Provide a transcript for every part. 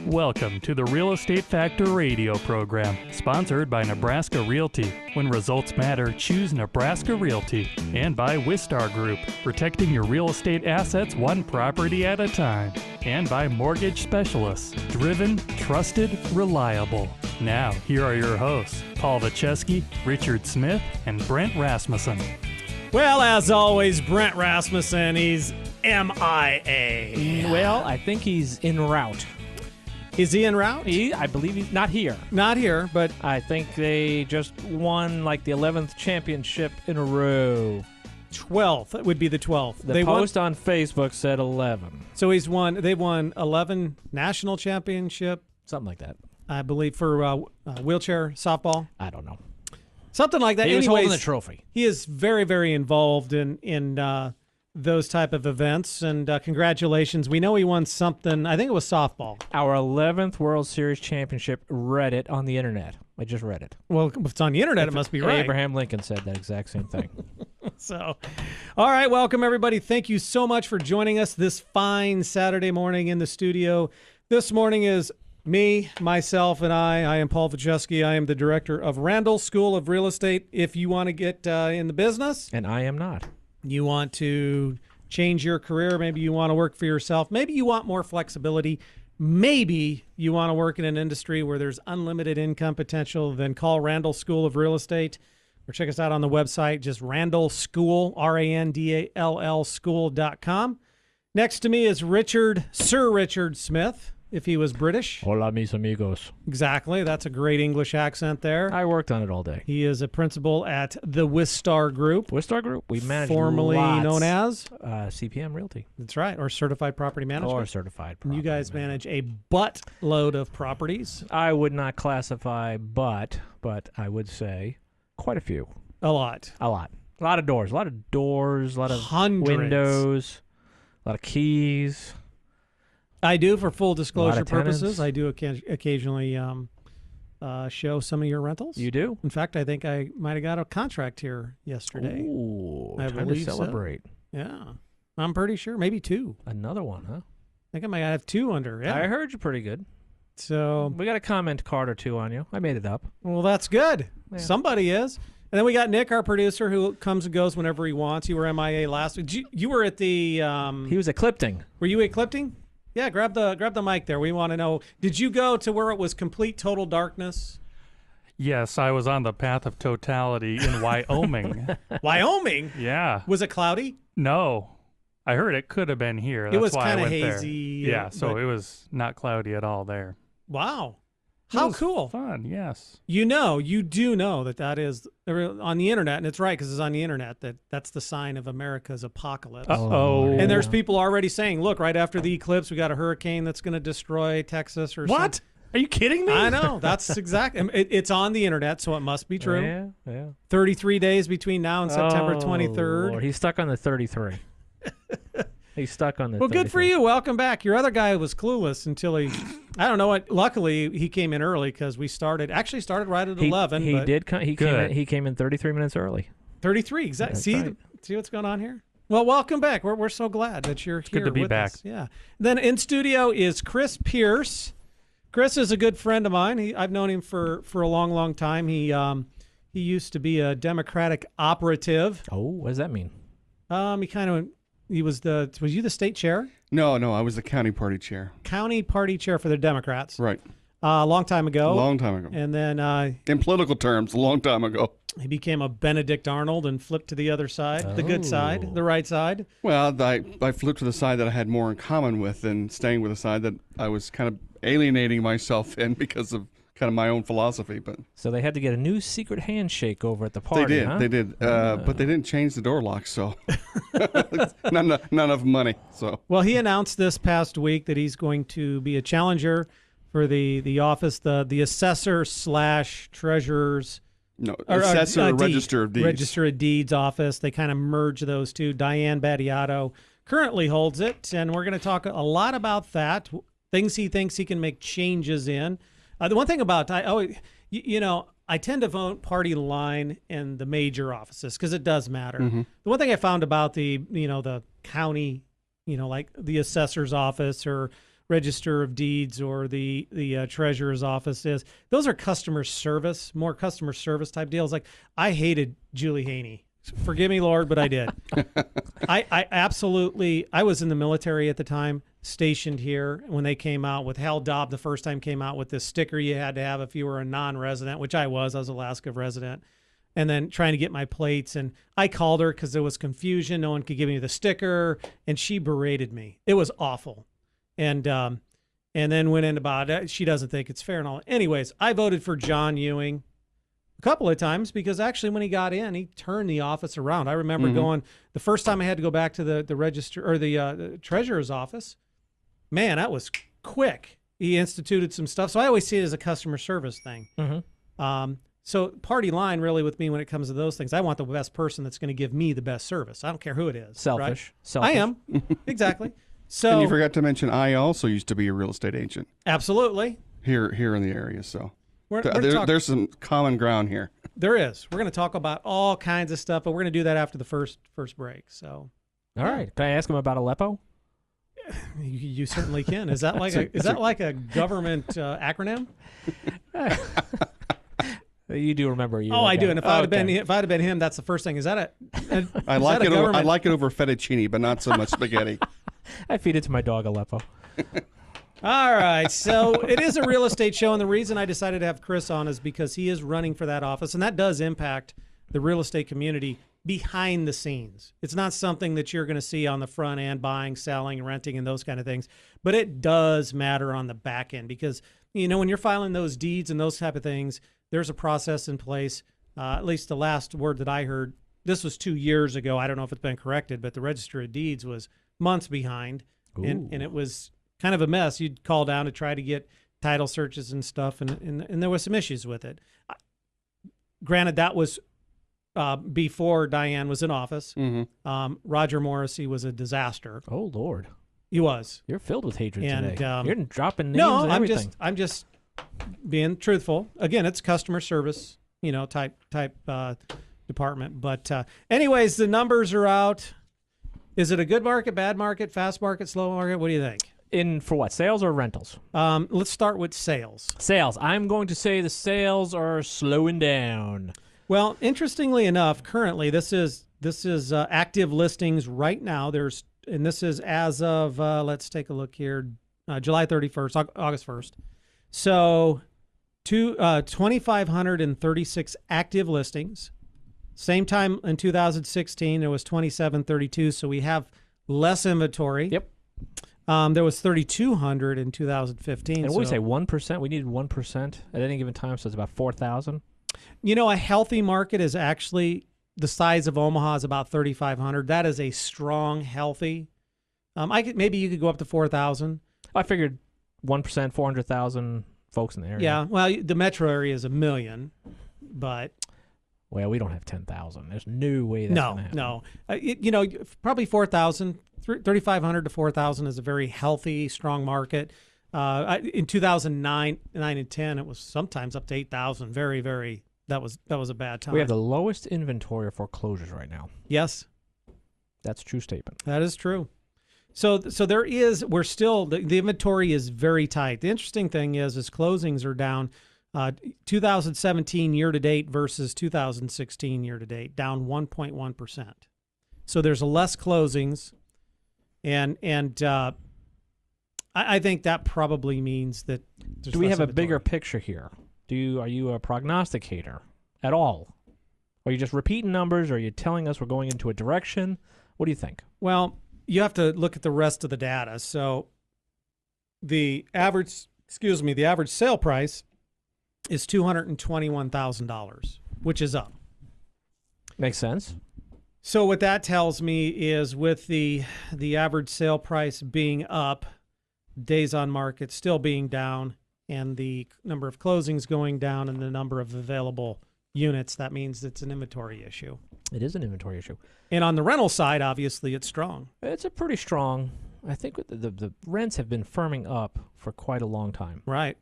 Welcome to the Real Estate Factor radio program, sponsored by Nebraska Realty. When results matter, choose Nebraska Realty. And by Wistar Group, protecting your real estate assets one property at a time. And by Mortgage Specialists, driven, trusted, reliable. Now, here are your hosts, Paul Vacheski, Richard Smith, and Brent Rasmussen. Well, as always, Brent Rasmussen, he's MIA. Well, I think he's en route. Is he en route? I believe he's not here. Not here, but I think they just won like the 11th championship in a row. 12th. It would be the 12th. The post on Facebook said 11. So they've won 11 national championship, Something like that. I believe, for wheelchair softball. I don't know. Something like that. He was Anyways, holding the trophy. He is very, very involved in those type of events, and congratulations. We know he won something. I think it was softball. Our 11th World Series championship. Read it on the internet. I just read it. Well, if it's on the internet, it must be right. Abraham Lincoln said that exact same thing. So, all right, welcome everybody. Thank you so much for joining us this fine Saturday morning in the studio. This morning is me, myself, and I. I am Paul Vacheski. I am the director of Randall School of Real Estate. If you want to get in the business, And I am not. you want to change your career, maybe you want to work for yourself, maybe you want more flexibility, maybe you want to work in an industry where there's unlimited income potential, then call Randall School of Real Estate or check us out on the website, just Randall School, RANDALL school.com. Next to me is Sir Richard Smith, if he was British. Hola, mis amigos. Exactly. That's a great English accent there. I worked on it all day. He is a principal at the Wistar Group, Wistar Group. We manage formerly lots. known as. CPM Realty. That's right, or Certified Property Management. Or certified. And you guys manage a buttload of properties. I would not classify but I would say quite a few. A lot. A lot. A lot of doors. A lot of Hundreds. windows, a lot of keys. I do, for full disclosure purposes. tenants. I do occasionally show some of your rentals. You do? In fact, I think I might have got a contract here yesterday. Ooh, I time to believe so. celebrate. Yeah. I'm pretty sure. Maybe 2. Another one, huh? I think I might have 2 under. Yeah. I heard you pretty good. So, We got a comment card or two on you. I made it up. well, that's good. Yeah. Somebody is. And then we got Nick, our producer, who comes and goes whenever he wants. You were MIA last week. You were at the... He was eclipting. Were you eclipting? Yeah, grab the mic there. We want to know, did you go to where it was complete total darkness? Yes, I was on the path of totality in Wyoming. Wyoming? Yeah. Was it cloudy? No. I heard it could have been here. That's It was why I kind of went there. hazy. Yeah, so but- it was not cloudy at all there. Wow. It How was cool. Fun, yes. You do know that is on the internet, and it's right because it's on the internet, that's the sign of America's apocalypse. Uh-oh. And there's people already saying, look, right after the eclipse, we got a hurricane that's going to destroy Texas or What? something. Are you kidding me? I know. That's exactly. It's on the internet, so it must be true. Yeah. 33 days between now and September 23rd. Lord. He's stuck on the 33. He's stuck on the Well, 33. good for you. Welcome back. Your other guy was clueless until I don't know what. Luckily, he came in early because we started right at 11. He but did. Good. He came in 33 minutes early. 33. Exactly. That's See, right. see what's going on here? Well, welcome back. We're so glad that you're here. good to be with back. us. Yeah. Then in studio is Chris Pierce. Chris is a good friend of mine. I've known him for a long, long time. He used to be a Democratic operative. Oh, what does that mean? He was you the state chair? No, I was the county party chair. County party chair for the Democrats. Right. A long time ago. A long time ago. And then In political terms, a long time ago. he became a Benedict Arnold and flipped to the other side, the good side, the right side. Well, I flipped to the side that I had more in common with than staying with the side that I was kind of alienating myself in because of kind of my own philosophy. But So they had to get a new secret handshake over at the party. they did, huh? they did. But they didn't change the door lock, so not enough money. So Well, he announced this past week that he's going to be a challenger for the office, the assessor / treasurer's no, or assessor, deed, register of deeds. Register of Deeds office. They kind of merge those two. Diane Battiato currently holds it, and we're going to talk a lot about that, things he thinks he can make changes in. The one thing about I tend to vote party line in the major offices because it does matter. Mm-hmm. The one thing I found about the county, like the assessor's office or Register of Deeds or the treasurer's office is. Those are customer service, more customer service type deals. Like, I hated Julie Haney. Forgive me, Lord, but I did. I absolutely, I was in the military at the time, stationed here when they came out with Hal Dobb the first time came out with this sticker you had to have if you were a non-resident, which I was Alaska resident, and then trying to get my plates. And I called her because there was confusion. No one could give me the sticker, and she berated me. It was awful. And then went in about it. She doesn't think it's fair and all. Anyways, I voted for John Ewing a couple of times because actually when he got in, he turned the office around. I remember going the first time I had to go back to the register or the treasurer's office. Man, that was quick. He instituted some stuff. So I always see it as a customer service thing. So party line really with me when it comes to those things. I want the best person that's going to give me the best service. I don't care who it is. Selfish. Right? Selfish. I am. Exactly. So And you forgot to mention I also used to be a real estate agent absolutely. here in the area. So We're there's some common ground here. There is. We're going to talk about all kinds of stuff, but we're going to do that after the first break. So, All right. Can I ask him about Aleppo? you certainly can. Is that like a government acronym? You do remember you? Oh, I do. And if I'd have been him, that's the first thing. Is that I like it. I like it over fettuccine, but not so much spaghetti. I feed it to my dog Aleppo. All right. So it is a real estate show, and the reason I decided to have Chris on is because he is running for that office, and that does impact the real estate community behind the scenes. It's not something that you're going to see on the front end, buying, selling, renting, and those kind of things, but it does matter on the back end because, when you're filing those deeds and those type of things, there's a process in place. At least the last word that I heard, this was 2 years ago. I don't know if it's been corrected, but the Register of Deeds was months behind, and it was kind of a mess. You'd call down to try to get title searches and stuff, and there was some issues with it. Granted, that was before Diane was in office. Roger Morrissey was a disaster. Oh, Lord. He was. You're filled with hatred And, today. You're dropping names No, and everything. I'm just being truthful. Again, it's customer service, type department. But anyways, the numbers are out. Is it a good market, bad market, fast market, slow market? What do you think? For what, sales or rentals? Let's start with sales. Sales. I'm going to say the sales are slowing down. Well, interestingly enough, currently this is active listings right now. And this is as of let's take a look here, July 31st, August 1st. So, 2,536 active listings. Same time in 2016, there was 2,732. So we have less inventory. Yep. There was 3,200 in 2015. And what do we say, 1%? We needed 1% at any given time, so it's about 4,000. A healthy market is actually the size of Omaha is about 3,500. That is a strong, healthy. Maybe you could go up to 4,000. I figured 1%, 400,000 folks in the area. Yeah, well, the metro area is 1 million, but well, we don't have 10,000. There's no way that's going to happen. No. Probably 4,000, 3,500 to 4,000 is a very healthy, strong market. In 2009, 9 and 10, it was sometimes up to 8,000. Very, very. That was a bad time. We have the lowest inventory of foreclosures right now. Yes, that's a true statement. That is true. So there is. We're still the inventory is very tight. The interesting thing is closings are down. 2017 year to date versus 2016 year to date, down 1.1%. So there's less closings, and I think that probably means that. Do we have a bigger picture here? Are you a prognosticator at all? Are you just repeating numbers? Or are you telling us we're going into a direction? What do you think? Well, you have to look at the rest of the data. So the average sale price is $221,000, which is up. Makes sense. So what that tells me is with the average sale price being up, days on market still being down, and the number of closings going down and the number of available units, that means it's an inventory issue. It is an inventory issue. And on the rental side, obviously, it's strong. It's a pretty strong. I think the rents have been firming up for quite a long time. Right.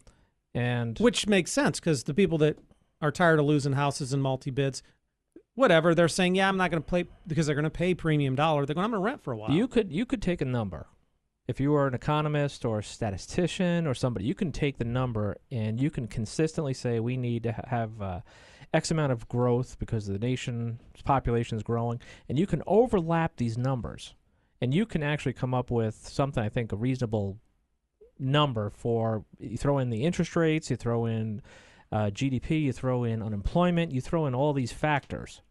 And which makes sense because the people that are tired of losing houses in multi-bids, whatever, they're saying, yeah, I'm not going to pay because they're going to pay premium dollar. They're going, I'm going to rent for a while. You could take a number if you are an economist or a statistician or somebody, you can take the number and you can consistently say we need to have X amount of growth because the nation's population is growing, and you can overlap these numbers, and you can actually come up with something, I think, a reasonable number for, you throw in the interest rates, you throw in GDP, you throw in unemployment, you throw in all these factors,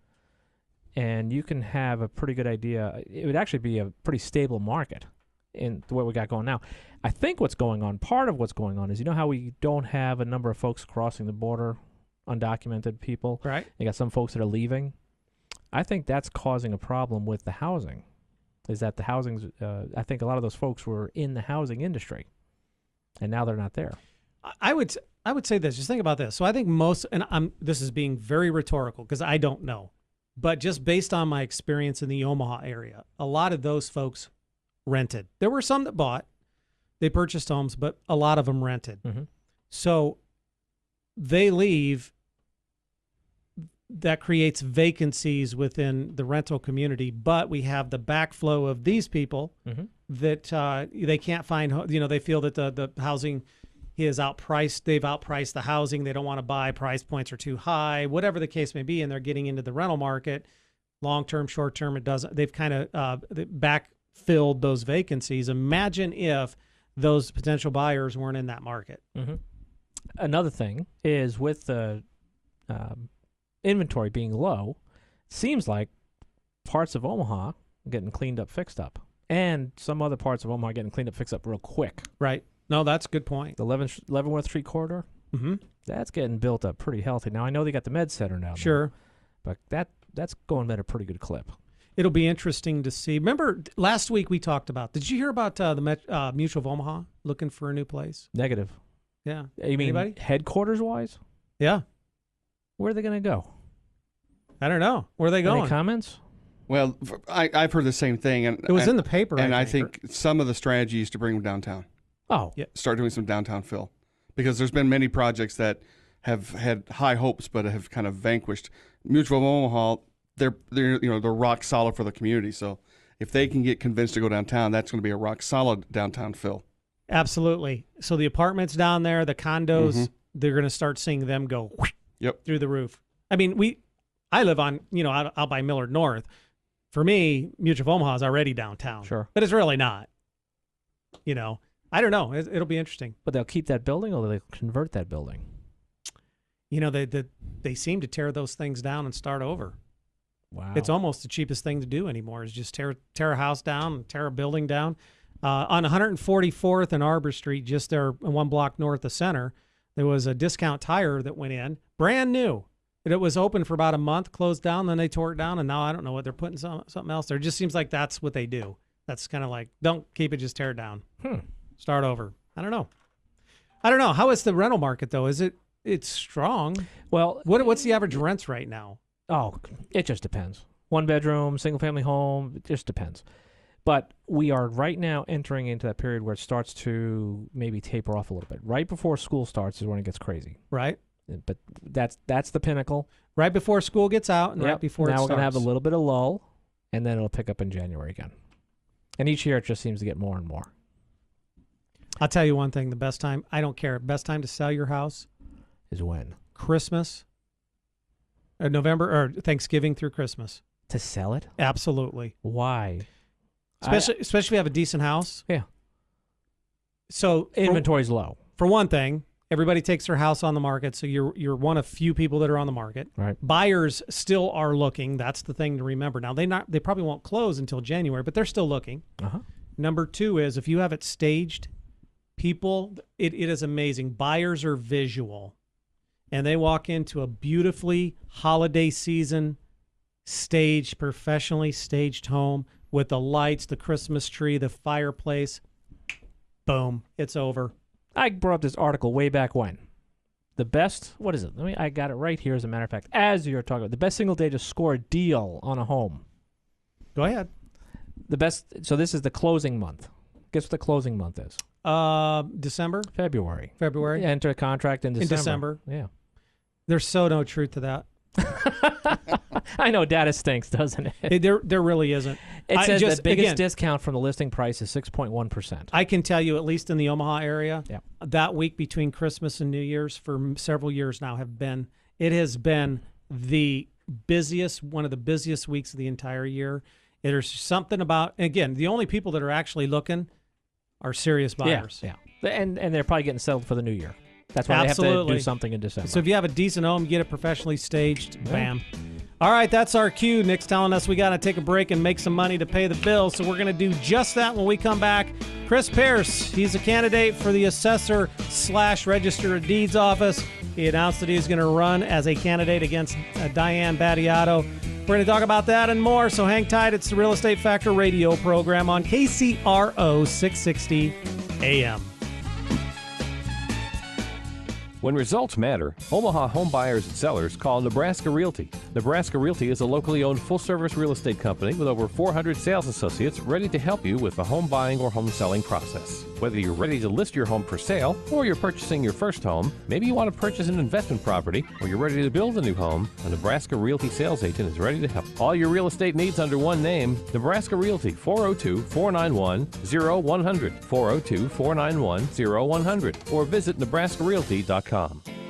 and you can have a pretty good idea. It would actually be a pretty stable market in the way we got going now. I think what's going on, part of what's going on is, you know how we don't have a number of folks crossing the border, undocumented people? Right. You got some folks that are leaving. I think that's causing a problem with the housing, is that the housing's, I think a lot of those folks were in the housing industry, and now they're not there. I would say this. Just think about this. So I think most, and this is being very rhetorical because I don't know, but just based on my experience in the Omaha area, a lot of those folks rented. There were some that bought, they purchased homes, but a lot of them rented. Mm-hmm. So they leave. That creates vacancies within the rental community, but we have the backflow of these people Mm-hmm. that they can't find. They feel that the housing is outpriced. They've outpriced the housing. They don't want to buy. Price points are too high. Whatever the case may be, and they're getting into the rental market, long term, short term. It doesn't. They've kind of backfilled those vacancies. Imagine if those potential buyers weren't in that market. Mm-hmm. Another thing is with the inventory being low, seems like parts of Omaha are getting cleaned up, fixed up, and some other parts of Omaha are getting cleaned up, fixed up real quick. Right. No, that's a good point. The Leavenworth Street corridor, Mm-hmm. that's getting built up pretty healthy. Now, I know they got the Med Center now. Sure. But that's going at a pretty good clip. It'll be interesting to see. Remember last week we talked about, did you hear about the Mutual of Omaha looking for a new place? Negative. Yeah. You mean Anybody? headquarters-wise? Yeah. Where are they going to go? I don't know. Where are they going? Any comments? Well, I've heard the same thing, and It was in the paper. I think some of the strategy is to bring them downtown. Oh. Yeah. Start doing some downtown fill, because there's been many projects that have had high hopes but have kind of vanquished. Mutual of Omaha, they're rock solid for the community. So if they can get convinced to go downtown, that's going to be a rock solid downtown fill. Absolutely. So the apartments down there, the condos, Mhm. they're going to start seeing them go Yep. through the roof. I mean, I live on, out by Millard North. For me, Mutual of Omaha is already downtown. Sure. But it's really not. I don't know. It'll be interesting. But they'll keep that building, or they'll convert that building? They seem to tear those things down and start over. Wow. It's almost the cheapest thing to do anymore is just tear a house down and tear a building down. On 144th and Arbor Street, just there one block north of center, there was a Discount Tire that went in, brand new. It was open for about a month, closed down, then they tore it down, and now I don't know what they're putting something else there. It just seems like that's what they do. That's kind of like, don't keep it, just tear it down. Start over. I don't know. How is the rental market though? It's strong. Well, What's the average rents right now? oh, it just depends. One bedroom, single family home, it just depends. But we are right now entering into that period where it starts to maybe taper off a little bit. Right before school starts is when it gets crazy. Right. But that's the pinnacle. Right before school gets out and right before now it we're going to starts. have a little bit of lull, and then it'll pick up in January again. And each year it just seems to get more and more. I'll tell you one thing, the best time, I don't care, best time to sell your house, Is when? Christmas, November, or Thanksgiving through Christmas. To sell it? Absolutely. Why? Especially if you have a decent house. Yeah. So Inventory's low. for one thing, everybody takes their house on the market, so you're one of few people that are on the market. Right. Buyers still are looking. That's the thing to remember. Now they probably won't close until January, but they're still looking. Uh-huh. Number two is if you have it staged, people, it is amazing. Buyers are visual, and they walk into a beautifully holiday season staged, professionally staged home with the lights, the Christmas tree, the fireplace. Boom, it's over. I brought up this article way back when. The best, what is it? I got it right here as a matter of fact. As you're talking about, the best single day to score a deal on a home. Go ahead. The best, so this is the closing month. Guess what the closing month is? December, February. February. Enter a contract in December. December. Yeah. There's so no truth to that. I know data stinks, doesn't it? There really isn't. It says just, the biggest again, discount from the listing price is 6.1%. I can tell you, at least in the Omaha area, Yeah. that week between Christmas and New Year's for several years now it has been the busiest, one of the busiest weeks of the entire year. There's something about, again, the only people that are actually looking are serious buyers. Yeah. And they're probably getting settled for the new year. That's why they have to Absolutely. do something in December. So if you have a decent home, get it professionally staged, bam. All right, that's our cue. Nick's telling us we got to take a break and make some money to pay the bills, so we're going to do just that when we come back. Chris Pierce, he's a candidate for the assessor/register of deeds office. He announced that he's going to run as a candidate against Diane Battiato. We're going to talk about that and more, so hang tight. It's the Real Estate Factor radio program on KCRO 660 AM. When results matter, Omaha home buyers and sellers call Nebraska Realty. Nebraska Realty is a locally owned full-service real estate company with over 400 sales associates ready to help you with the home buying or home selling process. Whether you're ready to list your home for sale or you're purchasing your first home, maybe you want to purchase an investment property or you're ready to build a new home, a Nebraska Realty sales agent is ready to help. All your real estate needs under one name, Nebraska Realty, 402-491-0100, 402-491-0100, or visit nebraskarealty.com.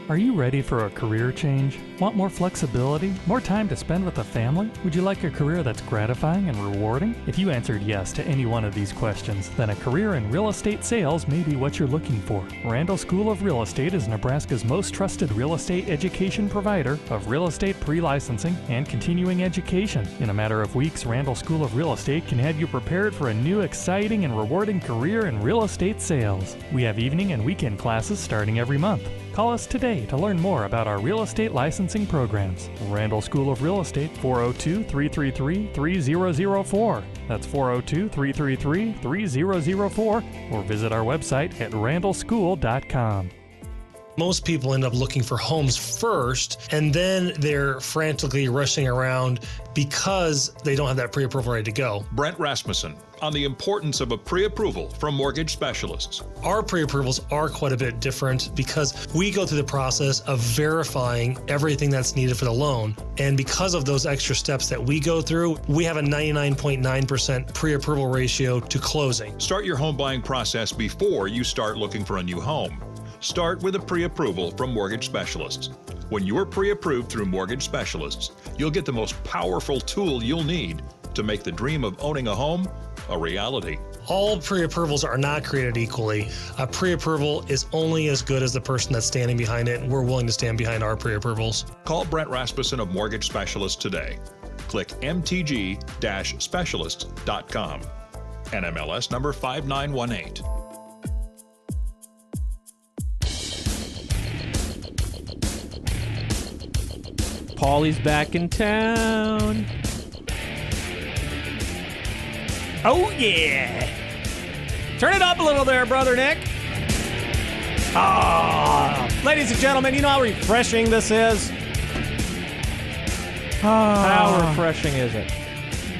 Are you ready for a career change? Want more flexibility? More time to spend with the family? Would you like a career that's gratifying and rewarding? If you answered yes to any one of these questions, then a career in real estate sales may be what you're looking for. Randall School of Real Estate is Nebraska's most trusted real estate education provider of real estate pre-licensing and continuing education. In a matter of weeks, Randall School of Real Estate can have you prepared for a new, exciting, and rewarding career in real estate sales. We have evening and weekend classes starting every month. Call us today to learn more about our real estate licensing programs. Randall School of Real Estate, 402-333-3004. That's 402-333-3004. Or visit our website at randallschool.com. Most people end up looking for homes first, and then they're frantically rushing around because they don't have that pre-approval ready to go. Brent Rasmussen on the importance of a pre-approval from mortgage specialists. Our pre-approvals are quite a bit different because we go through the process of verifying everything that's needed for the loan. And because of those extra steps that we go through, we have a 99.9% pre-approval ratio to closing. Start your home buying process before you start looking for a new home. Start with a pre-approval from mortgage specialists. When you're pre-approved through mortgage specialists, you'll get the most powerful tool you'll need to make the dream of owning a home a reality. All pre-approvals are not created equally. A pre-approval is only as good as the person that's standing behind it, and we're willing to stand behind our pre-approvals. Call Brent Rasmussen of Mortgage Specialists today. Click mtg-specialists.com. NMLS number 5918. Paulie's back in town. Oh, yeah. Turn it up a little there, Brother Nick. Ah, ladies and gentlemen, you know how refreshing this is? How refreshing is it?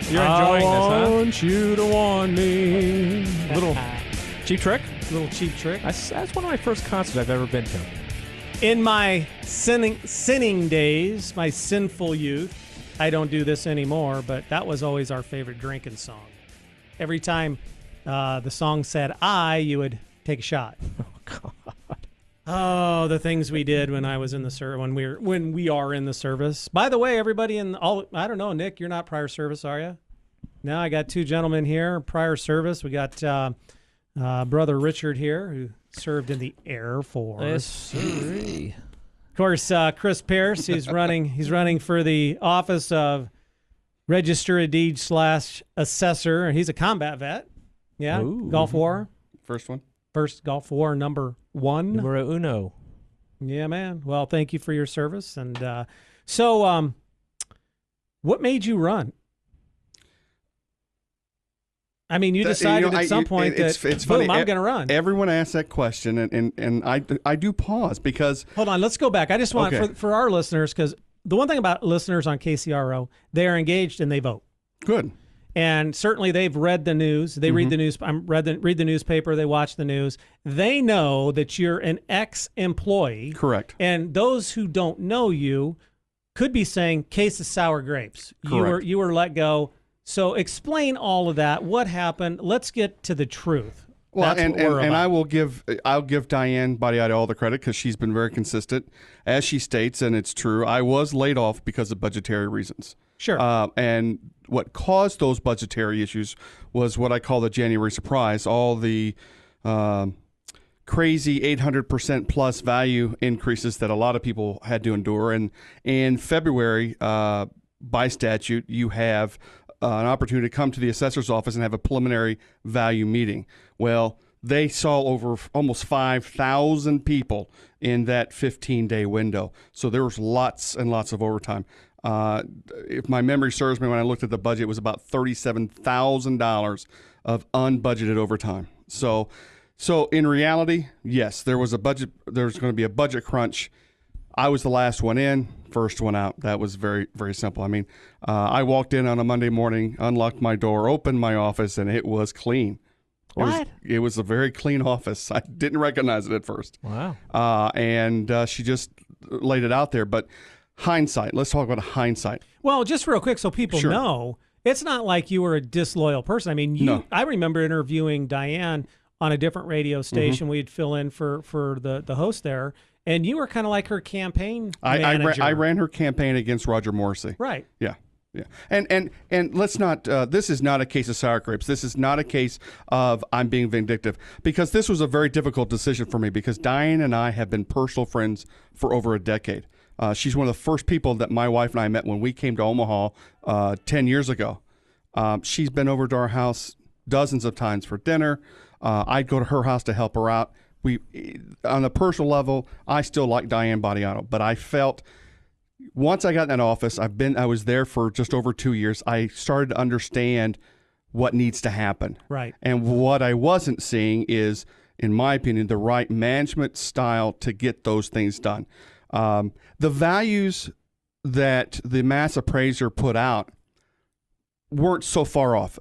You're enjoying I this, huh? want you to want me. Little Cheap Trick? little cheap trick. That's one of my first concerts I've ever been to. In my sinning days, my sinful youth, I don't do this anymore, but that was always our favorite drinking song. Every time the song said "I," you would take a shot. Oh God! Oh, the things we did when I was in the when we are in the service. By the way, everybody I don't know, Nick, you're not prior service, are you? No, I got two gentlemen here, prior service. We got Brother Richard here, who served in the Air Force. Yes, sir. Of course, Chris Pierce, he's running for the office of Register of Deeds / Assessor. He's a combat vet. Yeah, Ooh. Gulf War. First one. First Gulf War number 1. Numero uno. Yeah, man. Well, thank you for your service. And so, what made you run? I mean, you decided at some point that, it's boom, funny. I'm going to run. Everyone asks that question, and I do pause because Hold on, let's go back. I just want, Okay. for our listeners, because the one thing about listeners on KCRO, they are engaged and they vote. good. And certainly they've read the news. They read the news. Read the newspaper. They watch the news. They know that you're an ex-employee. Correct. And those who don't know you could be saying case of sour grapes. Correct. You were let go. So explain all of that. What happened? Let's get to the truth. Well, That's what we're and about. I'll give Diane Badiata all the credit because she's been very consistent, as she states, and it's true. I was laid off because of budgetary reasons. Sure. And what caused those budgetary issues was what I call the January surprise. All the crazy 800% plus value increases that a lot of people had to endure. And in February, by statute, you have an opportunity to come to the assessor's office and have a preliminary value meeting. Well, they saw over almost 5,000 people in that 15-day window. So there was lots and lots of overtime. If my memory serves me, when I looked at the budget, it was about $37,000 of unbudgeted overtime. So in reality, yes, there was a budget. There's going to be a budget crunch. I was the last one in, first one out. That was very, very simple. I mean, I walked in on a Monday morning, unlocked my door, opened my office, and it was clean. What? It was a very clean office. I didn't recognize it at first. Wow. And she just laid it out there. But hindsight, let's talk about hindsight. Well, just real quick so people Sure. know, it's not like you were a disloyal person. I mean, No. I remember interviewing Diane on a different radio station. We'd fill in for the host there, and you were kind of like her campaign manager. I ran her campaign against Roger Morrissey. Right. Yeah. Yeah. And let's not, this is not a case of sour grapes. This is not a case of I'm being vindictive, because this was a very difficult decision for me, because Diane and I have been personal friends for over a decade. She's one of the first people that my wife and I met when we came to Omaha 10 years ago. She's been over to our house dozens of times for dinner. I'd go to her house to help her out. On a personal level, I still like Diane Badiata, but I felt once I got in that office, I was there for just over 2 years. I started to understand what needs to happen. Right. And what I wasn't seeing is, in my opinion, the right management style to get those things done. The values that the mass appraiser put out weren't so far off,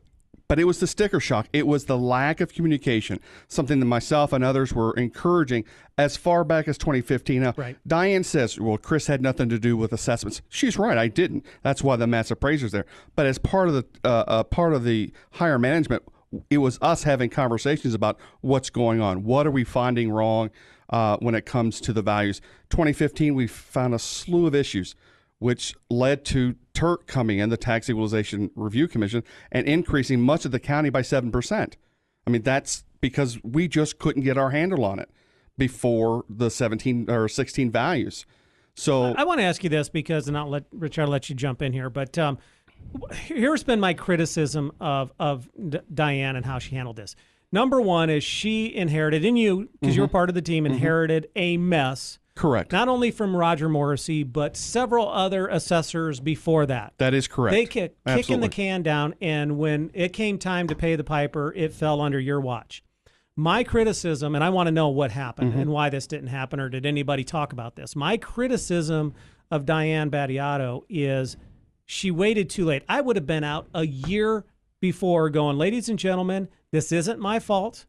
but it was the sticker shock. It was the lack of communication, something that myself and others were encouraging as far back as 2015. Now, Right. Diane says, well, Chris had nothing to do with assessments. She's right. I didn't. That's why the mass appraiser's there. But as part of the higher management, it was us having conversations about what's going on. What are we finding wrong when it comes to the values? 2015, we found a slew of issues, which led to Turk coming in, the Tax Equalization Review Commission, and increasing much of the county by 7%. I mean, that's because we just couldn't get our handle on it before the 17 or 16 values. So I want to ask you this because, and I'll let you jump in here, but here's been my criticism of Diane and how she handled this. Number one is she inherited, and you, because you were part of the team, inherited a mess. correct. Not only from Roger Morrissey, but several other assessors before that. That is correct. They kicking Absolutely. the can down, and when it came time to pay the piper, it fell under your watch. My criticism, and I want to know what happened and why this didn't happen, or did anybody talk about this? My criticism of Diane Badiata is she waited too late. I would have been out a year before going, ladies and gentlemen, this isn't my fault.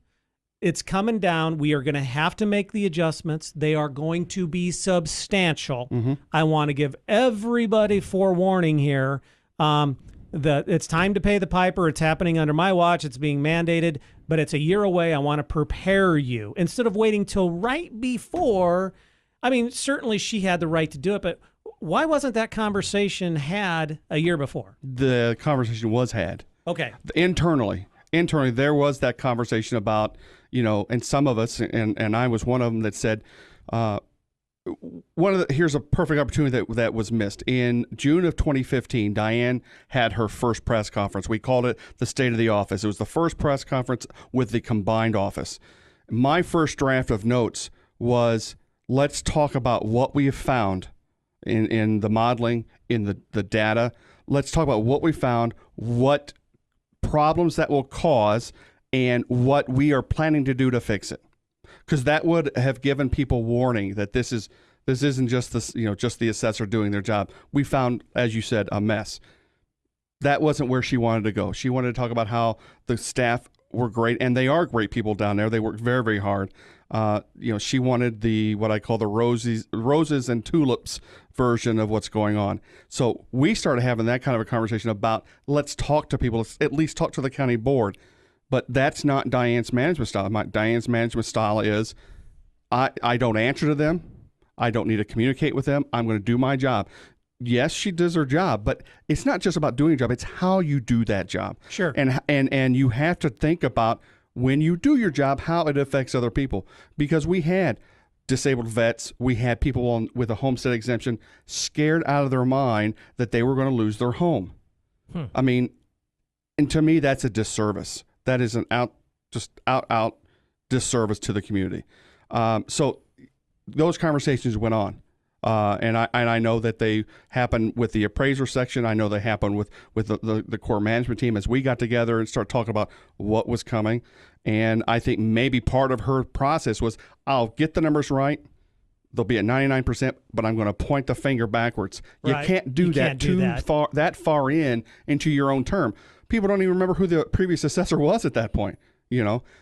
It's coming down. We are going to have to make the adjustments. They are going to be substantial. I want to give everybody forewarning here. It's time to pay the piper. It's happening under my watch. It's being mandated, but it's a year away. I want to prepare you instead of waiting till right before. I mean, certainly she had the right to do it, but why wasn't that conversation had a year before? The conversation was had. Okay. Internally, there was that conversation about, and some of us, and I was one of them that said, here's a perfect opportunity that was missed. In June of 2015, Diane had her first press conference. We called it the State of the Office. It was the first press conference with the combined office. My first draft of notes was, let's talk about what we have found in the modeling, in the data. Let's talk about what we found, what problems that will cause, and what we are planning to do to fix it. Because that would have given people warning that this isn't just just the assessor doing their job. We found, as you said, a mess. That wasn't where she wanted to go. She wanted to talk about how the staff were great, and they are great people down there. They work very, very hard. She wanted what I call the roses and tulips version of what's going on. So we started having that kind of a conversation about, let's talk to people, let's at least talk to the county board. But that's not Diane's management style. Diane's management style is, I don't answer to them. I don't need to communicate with them. I'm going to do my job. Yes, she does her job, but it's not just about doing a job. It's how you do that job. Sure. And you have to think about, when you do your job, how it affects other people. Because we had disabled vets, we had people with a homestead exemption scared out of their mind that they were going to lose their home. I mean, and to me, that's a disservice. That is an out disservice to the community. So those conversations went on. And I know that they happen with the appraiser section. I know they happen with the core management team as we got together and start talking about what was coming. And I think maybe part of her process was, I'll get the numbers right. They'll be at 99%, but I'm going to point the finger backwards. Right. You can't do that far into your own term. People don't even remember who the previous assessor was at that point.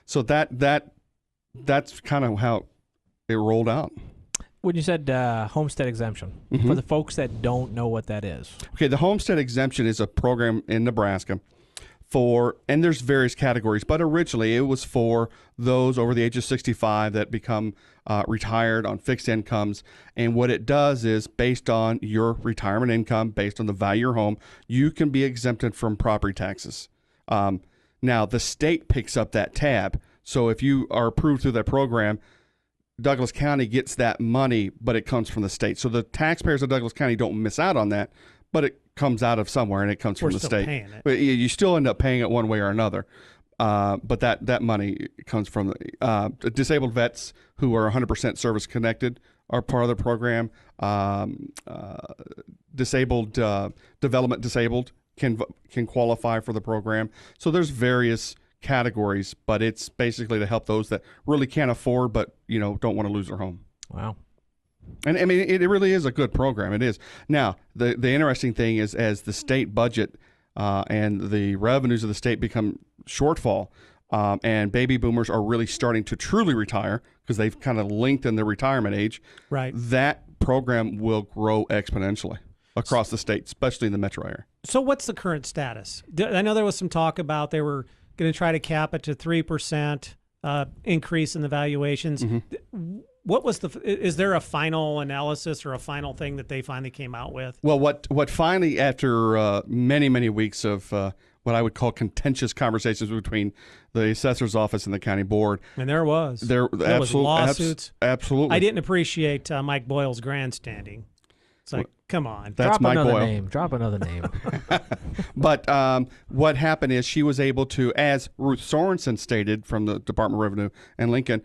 So that's kind of how it rolled out. When you said homestead exemption, for the folks that don't know what that is. Okay, the homestead exemption is a program in Nebraska and there's various categories, but originally it was for those over the age of 65 that become retired on fixed incomes. And what it does is, based on your retirement income, based on the value of your home, you can be exempted from property taxes. Now, the state picks up that tab. So if you are approved through that program, Douglas County gets that money, but it comes from the state. So the taxpayers of Douglas County don't miss out on that, but it comes out of somewhere, and it comes from the state. Paying it. But you still end up paying it one way or another. But that money comes from the disabled vets who are 100% service connected are part of the program. Disabled development disabled can qualify for the program. So there's various categories, but it's basically to help those that really can't afford but don't want to lose their home. Wow. And I mean, it really is a good program. It is. Now, the interesting thing is, as the state budget and the revenues of the state become shortfall, and baby boomers are really starting to truly retire because they've kind of lengthened their retirement age, right, that program will grow exponentially across the state, especially in the metro area. So what's the current status? I know there was some talk about they were going to try to cap it to 3% increase in the valuations. What was is there a final analysis or a final thing that they finally came out with? Well, what finally, after many weeks of what I would call contentious conversations between the assessor's office and the county board, and there was lawsuits. Absolutely, I didn't appreciate Mike Boyle's grandstanding. It's like, come on, that's Mike Boyle. Drop another name. But what happened is, she was able to, as Ruth Sorensen stated from the Department of Revenue and Lincoln,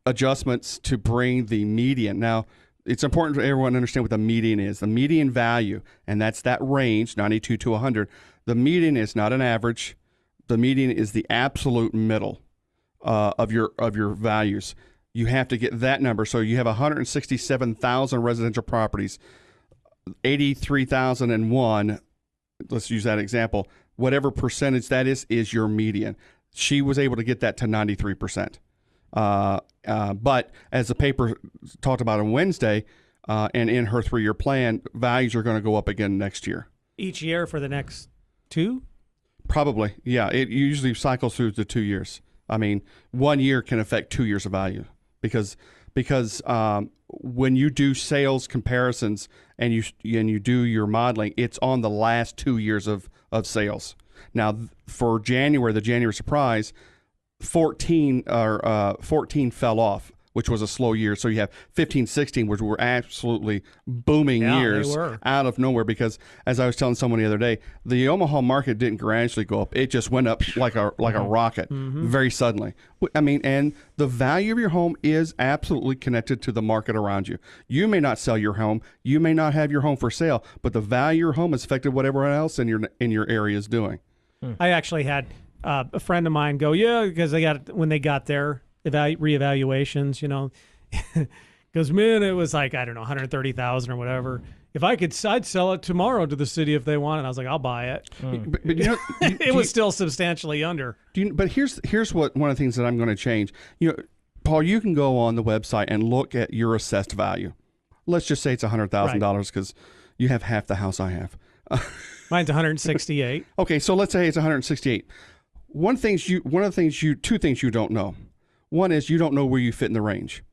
adjustments to bring the median. Now, it's important for everyone to understand what the median is. The median value, and that's that range, 92 to 100. The median is not an average. The median is the absolute middle of your values. You have to get that number. So you have 167,000 residential properties, 83,001. Let's use that example. Whatever percentage that is your median. She was able to get that to 93%. But as the paper talked about on Wednesday, and in her 3-year plan, values are going to go up again next year. Each year for the next 2? Probably, yeah. It usually cycles through the 2 years. I mean, 1 year can affect 2 years of value because when you do sales comparisons and you do your modeling, it's on the last 2 years of sales. Now, for January, the January surprise, 14 fell off, which was a slow year. So you have 15, 16, which were absolutely booming years out of nowhere, because as I was telling someone the other day, the Omaha market didn't gradually go up. It just went up like a rocket very suddenly. I mean, and the value of your home is absolutely connected to the market around you. You may not sell your home. You may not have your home for sale, but the value of your home has affected what everyone else in your area is doing. I actually had a friend of mine go, because when they got their reevaluations, goes, man, it was like, I don't know, 130,000 or whatever. If I could, I'd sell it tomorrow to the city if they want it. I was like, I'll buy it. But it was still substantially under. But here's what one of the things that I'm going to change. Paul, you can go on the website and look at your assessed value. Let's just say it's $100,000 because you have half the house I have. Mine's 168. Okay, so let's say it's 168. Two things you don't know. One is you don't know where you fit in the range.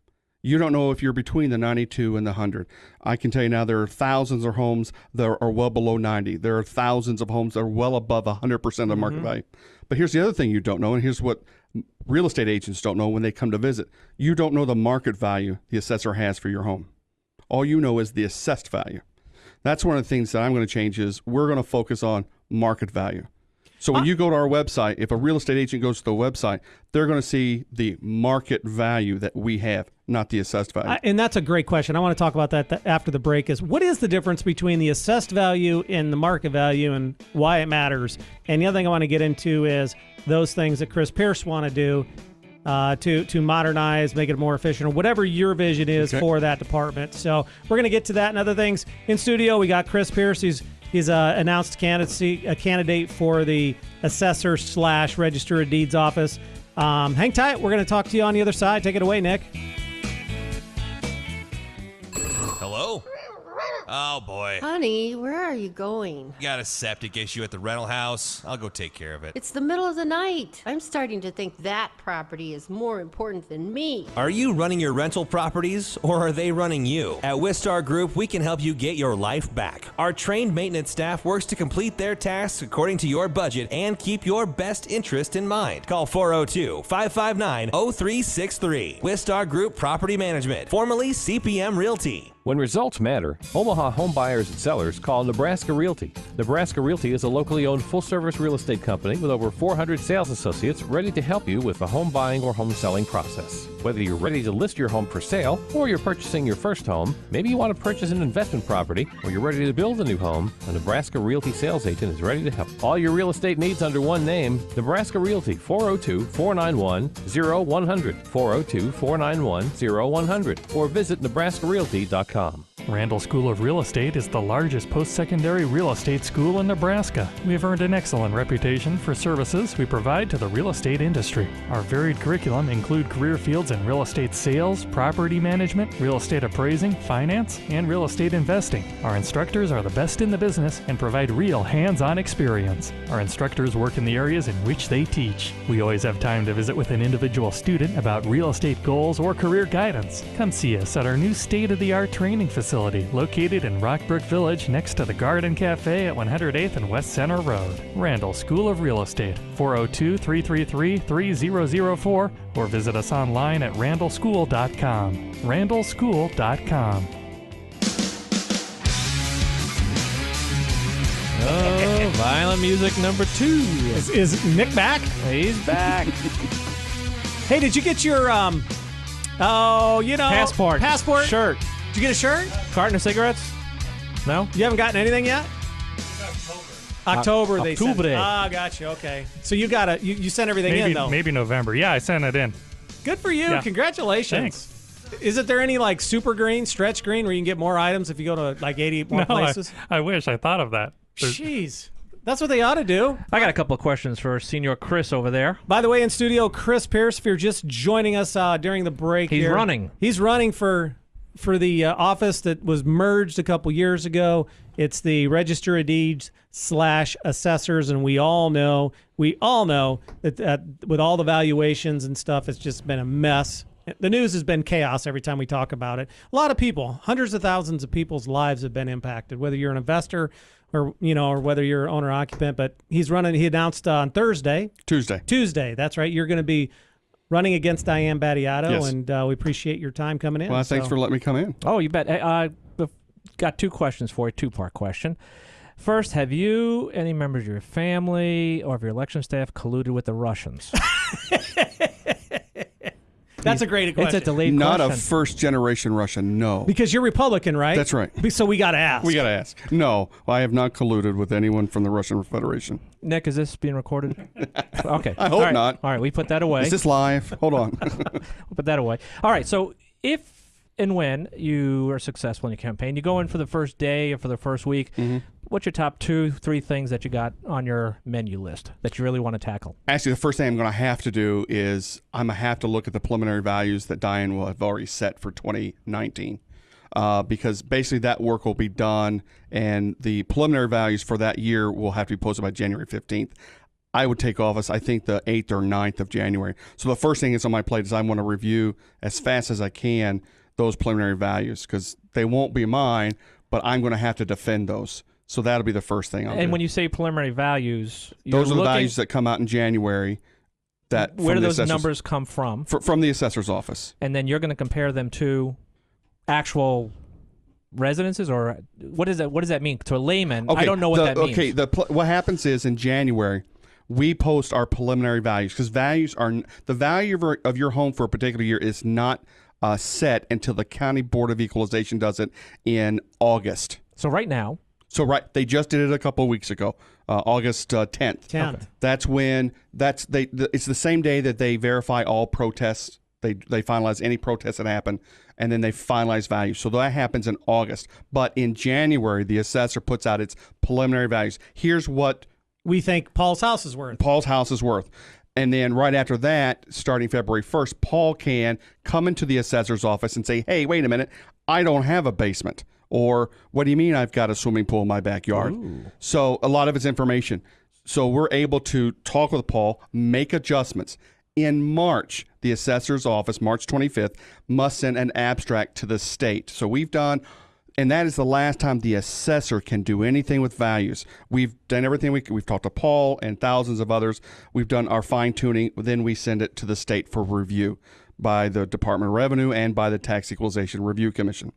You don't know if you're between the 92 and the 100. I can tell you now there are thousands of homes that are well below 90. There are thousands of homes that are well above 100% of market value. But here's the other thing you don't know, and here's what real estate agents don't know when they come to visit. You don't know the market value the assessor has for your home. All you know is the assessed value. That's one of the things that I'm going to change is we're going to focus on market value. So when you go to our website, if a real estate agent goes to the website, they're going to see the market value that we have, not the assessed value. And that's a great question. I want to talk about that after the break. Is what is the difference between the assessed value and the market value and why it matters? And the other thing I want to get into is those things that Chris Pierce want to do to modernize, make it more efficient, or whatever your vision is for that department. So we're going to get to that and other things. In studio, we got Chris Pierce. He's announced a candidate for the assessor/register of deeds office. Hang tight. We're going to talk to you on the other side. Take it away, Nick. Hello? Oh, boy. Honey, where are you going? Got a septic issue at the rental house. I'll go take care of it. It's the middle of the night. I'm starting to think that property is more important than me. Are you running your rental properties, or are they running you? At Wistar Group, we can help you get your life back. Our trained maintenance staff works to complete their tasks according to your budget and keep your best interest in mind. Call 402-559-0363. Wistar Group Property Management, formerly CPM Realty. When results matter, Omaha home buyers and sellers call Nebraska Realty. Nebraska Realty is a locally owned full-service real estate company with over 400 sales associates ready to help you with the home buying or home selling process. Whether you're ready to list your home for sale or you're purchasing your first home, maybe you want to purchase an investment property, or you're ready to build a new home, a Nebraska Realty sales agent is ready to help. All your real estate needs under one name, Nebraska Realty, 402-491-0100, 402-491-0100, or visit nebraskarealty.com. Randall School of Real Estate is the largest post-secondary real estate school in Nebraska. We've earned an excellent reputation for services we provide to the real estate industry. Our varied curriculum include career fields in real estate sales, property management, real estate appraising, finance, and real estate investing. Our instructors are the best in the business and provide real hands-on experience. Our instructors work in the areas in which they teach. We always have time to visit with an individual student about real estate goals or career guidance. Come see us at our new state-of-the-art training facility located in Rockbrook Village next to the Garden Cafe at 108th and West Center Road. Randall School of Real Estate, 402-333-3004, or visit us online at randallschool.com. randallschool.com. Oh, violent music number 2. Is Nick back? He's back. Hey, did you get your passport shirt? Did you get a shirt? Carton of cigarettes? No? You haven't gotten anything yet? October, they sent. Octubre. Gotcha. Okay. So you got you sent everything in, though. Maybe November. Yeah, I sent it in. Good for you. Yeah. Congratulations. Thanks. Isn't there any like super green, stretch green where you can get more items if you go to like 80 more places? I wish I thought of that. Jeez. That's what they ought to do. I got a couple of questions for Senior Chris over there. By the way, in studio, Chris Pierce, if you're just joining us during the break He's running. He's running for the office that was merged a couple years ago. It's the Register of Deeds /assessors, and we all know that with all the valuations and stuff, it's just been a mess. The news has been chaos every time we talk about it. A lot of people, hundreds of thousands of people's lives have been impacted, whether you're an investor or whether you're an owner occupant. But he's running. He announced on Tuesday. That's right. You're going to be running against Diane Battiato, yes. And we appreciate your time coming in. Well, thanks for letting me come in. Oh, you bet. Got two questions for you, two-part question. First, have you, any members of your family or of your election staff colluded with the Russians? That's a great question. It's a delayed Not question. a first-generation Russian, no. Because you're Republican, right? That's right. So we got to ask. No, I have not colluded with anyone from the Russian Federation. Nick, is this being recorded? Okay. I hope not. All right, we put that away. Is this live? Hold on. We'll put that away. All right, so if and when you are successful in your campaign, you go in for the first day or for the first week, what's your top 2-3 things that you got on your menu list that you really want to tackle? Actually, the first thing I'm going to have to do is I'm going to have to look at the preliminary values that Diane will have already set for 2019. Because basically that work will be done, and the preliminary values for that year will have to be posted by January 15th. I would take office, I think, the 8th or 9th of January. So the first thing that's on my plate is I want to review as fast as I can those preliminary values, because they won't be mine, but I'm going to have to defend those. So that'll be the first thing I'll do. And when you say preliminary values, those are the values that come out in January. Where do those numbers come from? From the assessor's office. And then you're going to compare them to actual residences, or what does that mean to a layman? Okay, I don't know what that means. Okay, what happens is in January we post our preliminary values, because the value of your home for a particular year is not set until the County Board of Equalization does it in August. So right now. They just did it a couple of weeks ago, August 10th. Okay. That's when it's the same day that they verify all protests. They finalize any protests that happen, and then they finalize values. So that happens in August. But in January, the assessor puts out its preliminary values. Here's what we think Paul's house is worth. And then right after that, starting February 1st, Paul can come into the assessor's office and say, hey, wait a minute, I don't have a basement. Or what do you mean I've got a swimming pool in my backyard? Ooh. So a lot of it's information. So we're able to talk with Paul, make adjustments. In March, the assessor's office, March 25th, must send an abstract to the state. So we've done, and that is the last time the assessor can do anything with values. We've done everything. We've talked to Paul and thousands of others. We've done our fine-tuning. Then we send it to the state for review by the Department of Revenue and by the Tax Equalization Review Commission.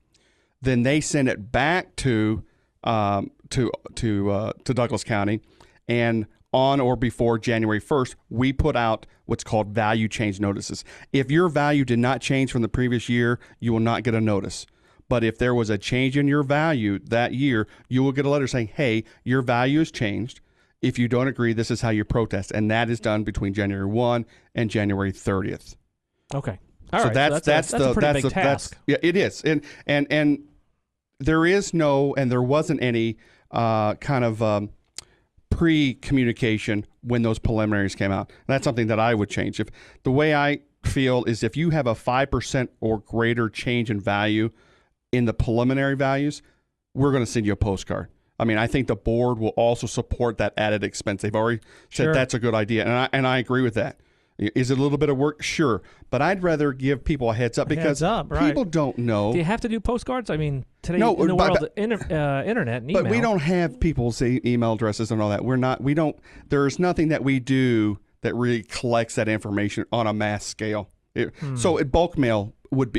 Then they send it back to Douglas County, and on or before January 1st, we put out what's called value change notices. If your value did not change from the previous year, you will not get a notice. But if there was a change in your value that year, you will get a letter saying, hey, your value has changed. If you don't agree, this is how you protest. And that is done between January 1 and January 30th. Okay. All right. That's a pretty big task. Yeah, it is. And there is no, and there wasn't any kind of pre-communication when those preliminaries came out. And that's something that I would change. If the way I feel is if you have a 5% or greater change in value in the preliminary values, we're going to send you a postcard. I mean, I think the board will also support that added expense. They've already said that's a good idea, and I agree with that. Is it a little bit of work? Sure. But I'd rather give people a heads up because people don't know. Do you have to do postcards? I mean, today in the world of internet and email. But we don't have people's email addresses and all that. There's nothing that we do that really collects that information on a mass scale. So bulk mail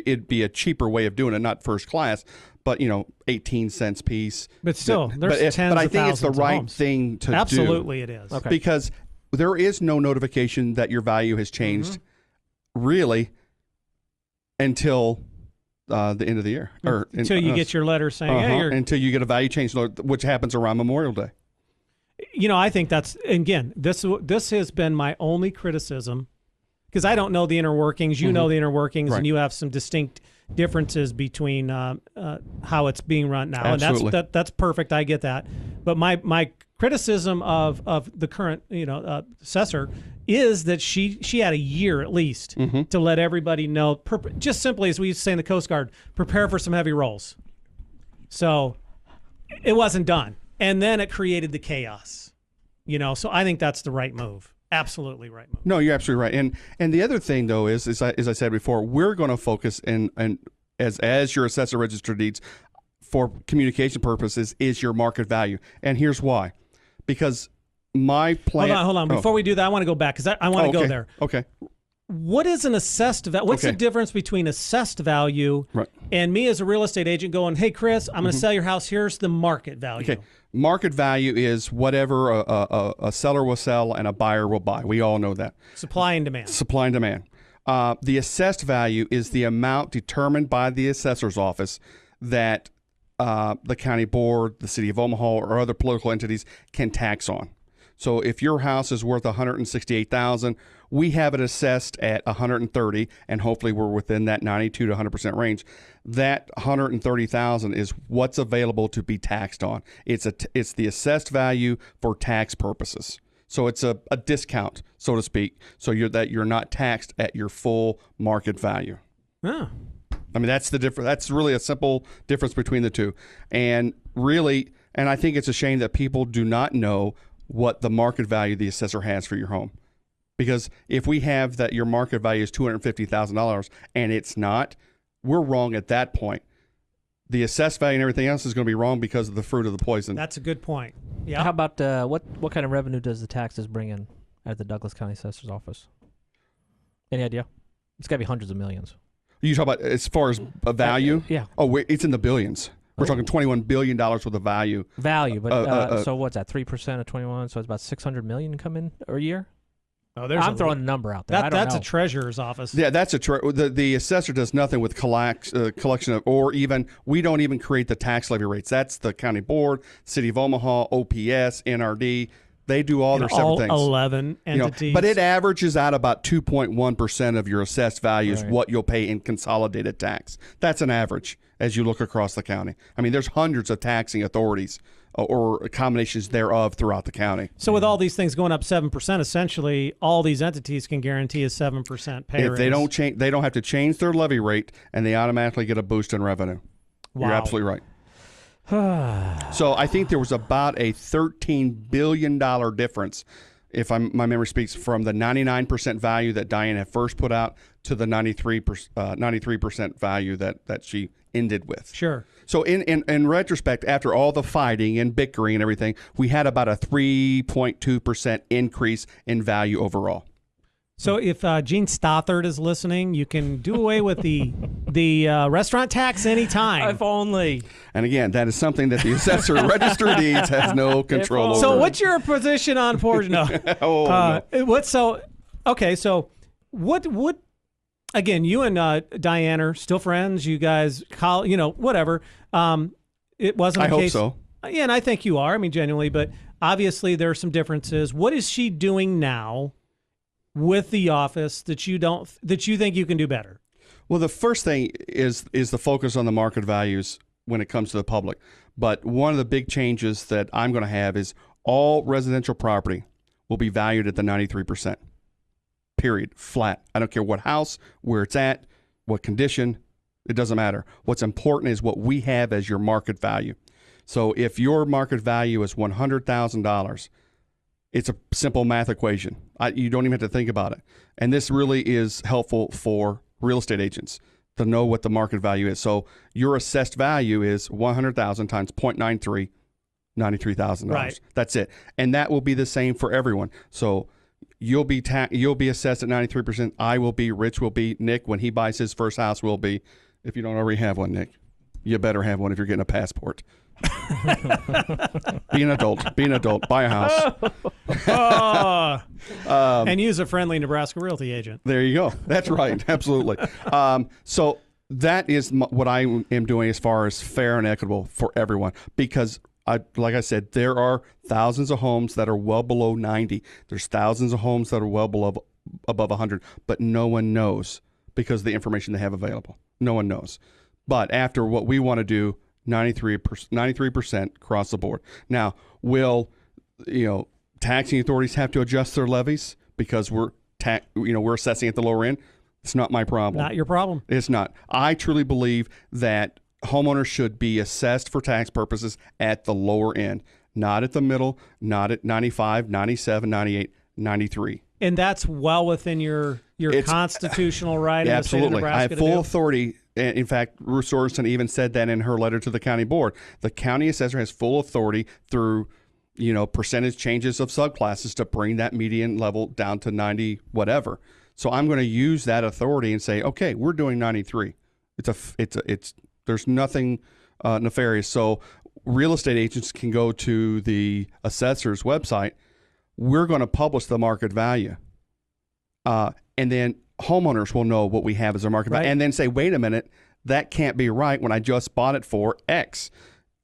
it'd be a cheaper way of doing it, not first class, but 18 cents piece. But still, there's tens but I of think it's the thousands of right homes. thing to do. Absolutely it is. Okay. Because there is no notification that your value has changed really until the end of the year. Until you get your letter saying, hey, until you get a value change, which happens around Memorial Day. I think that's, again, this has been my only criticism, because I don't know the inner workings. You know the inner workings, and you have some distinct differences between how it's being run now. Absolutely. And that's perfect. I get that. But my criticism of the current assessor is that she had a year at least to let everybody know, just simply as we used to say in the Coast Guard, prepare for some heavy rolls. So it wasn't done. And then it created the chaos. So I think that's the right move. Absolutely right move. No, you're absolutely right. And the other thing though is as I said before, we're going to focus and as your assessor registered deeds for communication purposes is your market value. And here's why. Because my plan. Hold on. Before we do that, I want to go back because I want to go there. Okay. What is an assessed value? What's the difference between assessed value and me as a real estate agent going, hey, Chris, I'm going to sell your house. Here's the market value. Okay. Market value is whatever a seller will sell and a buyer will buy. We all know that. Supply and demand. Supply and demand. The assessed value is the amount determined by the assessor's office that the county board, the city of Omaha, or other political entities can tax on. So if your house is worth $168,000, we have it assessed at 130, and hopefully we're within that 92 to 100% range. That 130,000 is what's available to be taxed on. It's the assessed value for tax purposes. So it's a discount, so to speak. So you're not taxed at your full market value. Oh. I mean, that's the difference. That's really a simple difference between the two. And really, and I think it's a shame that people do not know what the market value the assessor has for your home. Because if we have that your market value is $250,000 and it's not, we're wrong at that point. The assessed value and everything else is going to be wrong because of the fruit of the poison. That's a good point. Yeah. How about what kind of revenue does the taxes bring in at the Douglas County Assessor's Office? Any idea? It's got to be hundreds of millions. You talk about as far as a value? Yeah. Oh, it's in the billions. We're talking $21 billion worth of value. But so what's that? 3% of 21, so it's about $600 million come in a year. Oh, I'm throwing a number out there. That's a treasurer's office. Yeah, that's the assessor does nothing with collection of, or even we don't even create the tax levy rates. That's the county board, City of Omaha, OPS, NRD. They do all their separate things. 11 entities. But it averages out about 2.1% of your assessed value is what you'll pay in consolidated tax. That's an average as you look across the county. I mean, there's hundreds of taxing authorities or combinations thereof throughout the county. So with all these things going up 7%, essentially all these entities can guarantee a 7% pay raise. If they don't change, they don't have to change their levy rate, and they automatically get a boost in revenue. Wow. You're absolutely right. So I think there was about a $13 billion difference, if my memory speaks, from the 99% value that Diane had first put out to the 93% value that she ended with. Sure. So in retrospect, after all the fighting and bickering and everything, we had about a 3.2% increase in value overall. So if Gene Stothard is listening, you can do away with the restaurant tax anytime. If only. And again, that is something that the assessor register of deeds has no control over. So what's your position on Portage? No. No. So what again, you and Diane are still friends. You guys whatever. It wasn't I a hope case. so. Yeah, and I think you are. I mean, genuinely, but obviously there are some differences. What is she doing now with the office that you think you can do better? Well, the first thing is the focus on the market values when it comes to the public. But one of the big changes that I'm going to have is all residential property will be valued at the 93%. Period. Flat. I don't care what house, where it's at, what condition. It doesn't matter. What's important is what we have as your market value. So if your market value is $100,000, it's a simple math equation. You don't even have to think about it. And this really is helpful for real estate agents to know what the market value is. So your assessed value is $100,000 times 0.93, $93,000. Right. That's it. And that will be the same for everyone. So you'll be assessed at 93%. I will be, Rich will be, Nick, when he buys his first house, will be. If you don't already have one, Nick, you better have one if you're getting a passport. Be an adult, buy a house. And use a friendly Nebraska Realty agent. There you go. That's right. Absolutely. So that is what I am doing as far as fair and equitable for everyone, because like I said, there are thousands of homes that are well below 90. There's thousands of homes that are well above 100, but no one knows because of the information they have available. No one knows. But after what we want to do, 93% across the board. Now, will taxing authorities have to adjust their levies because we're assessing at the lower end? It's not my problem. Not your problem. It's not. I truly believe that homeowners should be assessed for tax purposes at the lower end, not at the middle, not at 95, 97, 98, 93. And that's well within your constitutional right in the state of absolutely. Nebraska. I have full authority. In fact, Ruth Sorensen even said that in her letter to the county board. The county assessor has full authority through, percentage changes of subclasses to bring that median level down to 90 whatever. So I'm going to use that authority and say, okay, we're doing 93. There's nothing nefarious. So real estate agents can go to the assessor's website. We're going to publish the market value. And then homeowners will know what we have as our market value, and then say, wait a minute, that can't be right when I just bought it for X.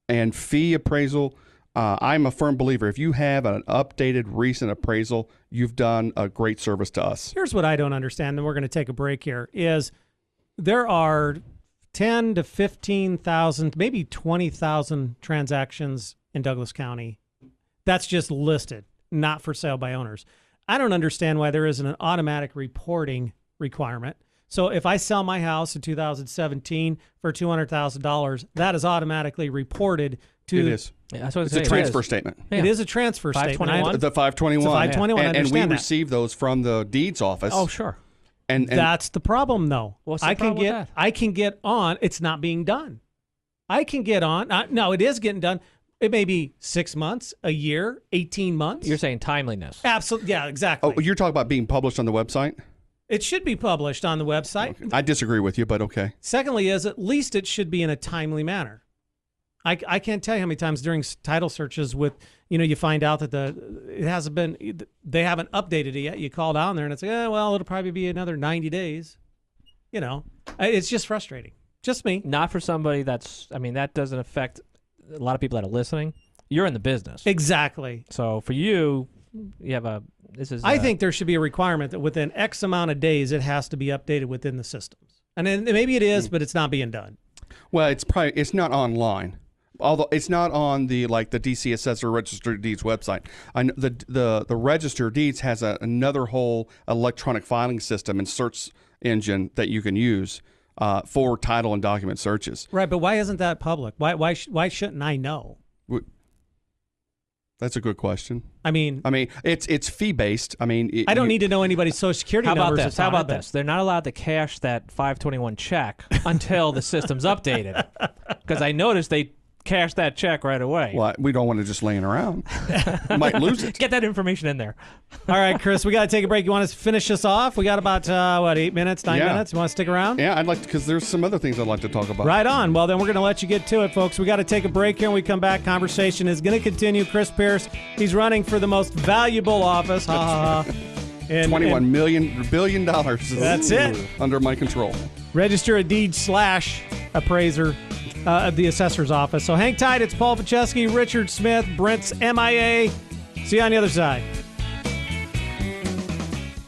And fee appraisal I'm a firm believer. If you have an updated recent appraisal, you've done a great service to us. Here's what I don't understand, and we're going to take a break here, is there are 10 to 15,000, maybe 20,000 transactions in Douglas County. That's just listed, not for sale by owners. I don't understand why there isn't an automatic reporting requirement. So if I sell my house in 2017 for $200,000, that is automatically reported to. It is. Yeah, that's what It's a transfer statement. It is a transfer statement. 521? The 521. It's a 521. I And we understand that. receive those from the deeds office. Oh, sure. And That's the problem, though. What's the problem with that? I can get on. It's not being done. I can get on. No, it is getting done. It may be 6 months, a year, 18 months. You're saying timeliness. Absolutely. Yeah, exactly. you're talking about being published on the website? It should be published on the website. Okay. I disagree with you, but okay. Secondly, is at least it should be in a timely manner. I can't tell you how many times during title searches you find out that they haven't updated it yet. You call down there and it's like, it'll probably be another 90 days. It's just frustrating. Just me. Not for somebody that doesn't affect a lot of people that are listening. You're in the business. Exactly. So for you have I think there should be a requirement that within X amount of days it has to be updated within the systems. And then maybe it is, but it's not being done. Well, it's not online. Although it's not on the DC Assessor Register of Deeds website. I know the Register of Deeds has another whole electronic filing system and search engine that you can use for title and document searches. Right, but why isn't that public? Why shouldn't I know? That's a good question. I mean, it's fee based. I don't need to know anybody's Social Security numbers. How about this? They're not allowed to cash that 521 check until the system's updated. Because I noticed they cash that check right away. Well, we don't want it just laying around. We might lose it. Get that information in there. All right, Chris, we got to take a break. You want us to finish this off? We got about 8 minutes, 9 minutes. You want to stick around? Yeah, I'd like to, because there's some other things I'd like to talk about. Right on. Well, then we're going to let you get to it, folks. We got to take a break here. When we come back, conversation is going to continue. Chris Pierce, he's running for the most valuable office. Ha ha ha. $21 billion. That's it. Under my control. Register a deed / appraiser of the assessor's office. So hang tight. It's Paul Pacheski, Richard Smith, Brent's MIA. See you on the other side.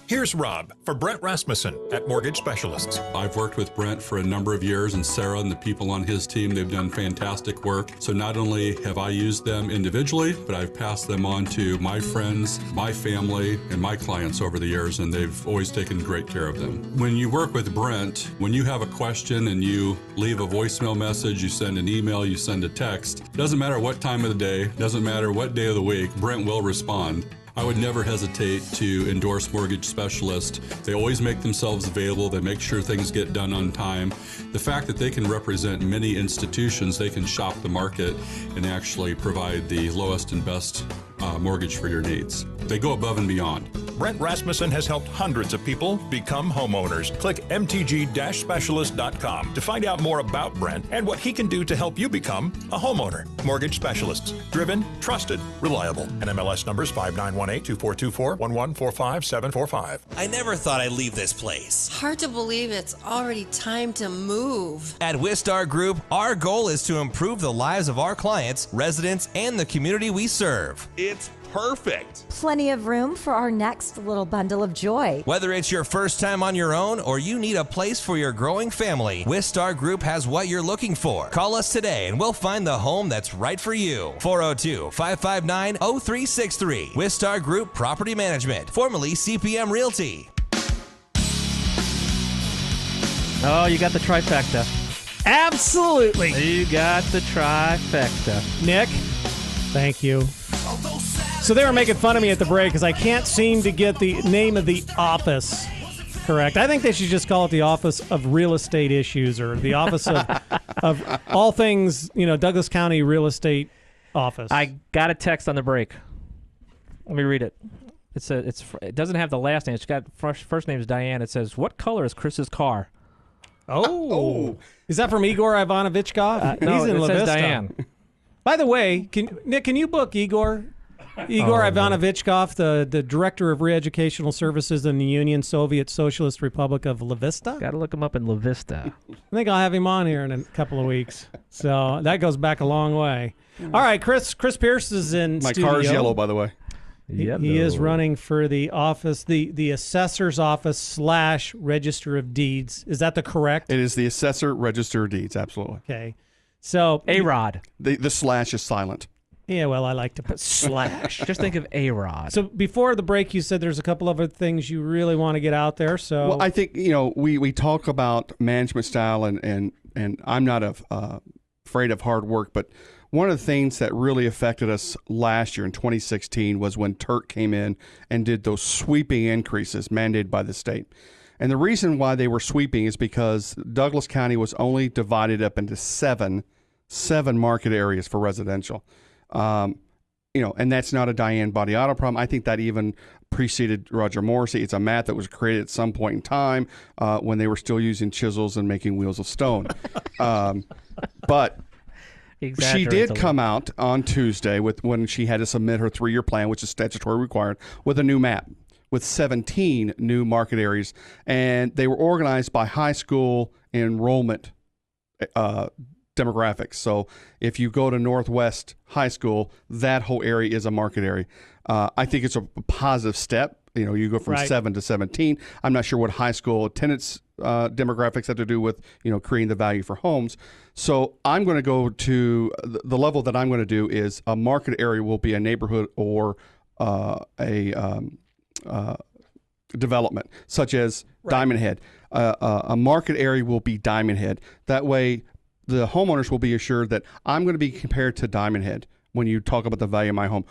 Here's Rob for Brent Rasmussen at Mortgage Specialists. I've worked with Brent for a number of years, and Sarah and the people on his team, they've done fantastic work. So not only have I used them individually, but I've passed them on to my friends, my family, and my clients over the years, and they've always taken great care of them. When you work with Brent, when you have a question and you leave a voicemail message, you send an email, you send a text, doesn't matter what time of the day, doesn't matter what day of the week, Brent will respond. I would never hesitate to endorse Mortgage Specialist. They always make themselves available. They make sure things get done on time. The fact that they can represent many institutions, they can shop the market and actually provide the lowest and best mortgage for your needs. They go above and beyond. Brent Rasmussen has helped hundreds of people become homeowners. Click mtg-specialist.com to find out more about Brent and what he can do to help you become a homeowner. Mortgage Specialists. Driven, trusted, reliable. NMLS numbers 5918-2424, 1145745. I never thought I'd leave this place. Hard to believe it's already time to move. At Wistar Group, our goal is to improve the lives of our clients, residents, and the community we serve. It's perfect. Plenty of room for our next little bundle of joy. Whether it's your first time on your own or you need a place for your growing family, Wistar Group has what you're looking for. Call us today and we'll find the home that's right for you. 402-559-0363. Wistar Group Property Management, formerly CPM Realty. Oh, you got the trifecta. Absolutely. You got the trifecta. Nick, thank you. So they were making fun of me at the break because I can't seem to get the name of the office correct. I think they should just call it the Office of Real Estate Issues or the Office of all things, Douglas County Real Estate Office. I got a text on the break. Let me read it. It doesn't have the last name. It's got first name is Diane. It says, "What color is Chris's car?" Oh. Is that from Igor Ivanovichkov? No, He's in it La says Vista. Diane. By the way, Nick, can you book Igor Igor Ivanovichkov, the director of re-educational services in the Union Soviet Socialist Republic of La Vista. Got to look him up in La Vista. I think I'll have him on here in a couple of weeks. So that goes back a long way. All right, Chris Pierce is in My studio. car's yellow, by the way. He is running for the office, the assessor's office / register of deeds. Is that the correct? It is the assessor register of deeds, absolutely. Okay. So A-Rod. The slash is silent. Yeah, well, I like to put slash. Just think of A-Rod. So before the break, you said there's a couple of other things you really want to get out there. So Well, I think, we talk about management style, and I'm not afraid of hard work, but one of the things that really affected us last year in 2016 was when Turk came in and did those sweeping increases mandated by the state. And the reason why they were sweeping is because Douglas County was only divided up into seven market areas for residential. And that's not a Diane Bodiato problem. I think that even preceded Roger Morrissey. It's a map that was created at some point in time when they were still using chisels and making wheels of stone. But she did come out on Tuesday when she had to submit her 3-year plan, which is statutory required, with a new map with 17 new market areas. And they were organized by high school enrollment demographics. So if you go to Northwest High School, that whole area is a market area. I think it's a positive step. You go from 7 to 17. I'm not sure what high school attendance demographics have to do with, creating the value for homes. So I'm going to go to the level that I'm going to do is a market area will be a neighborhood or a development, such as Diamond Head. A market area will be Diamond Head. That way, the homeowners will be assured that I'm going to be compared to Diamond Head when you talk about the value of my home.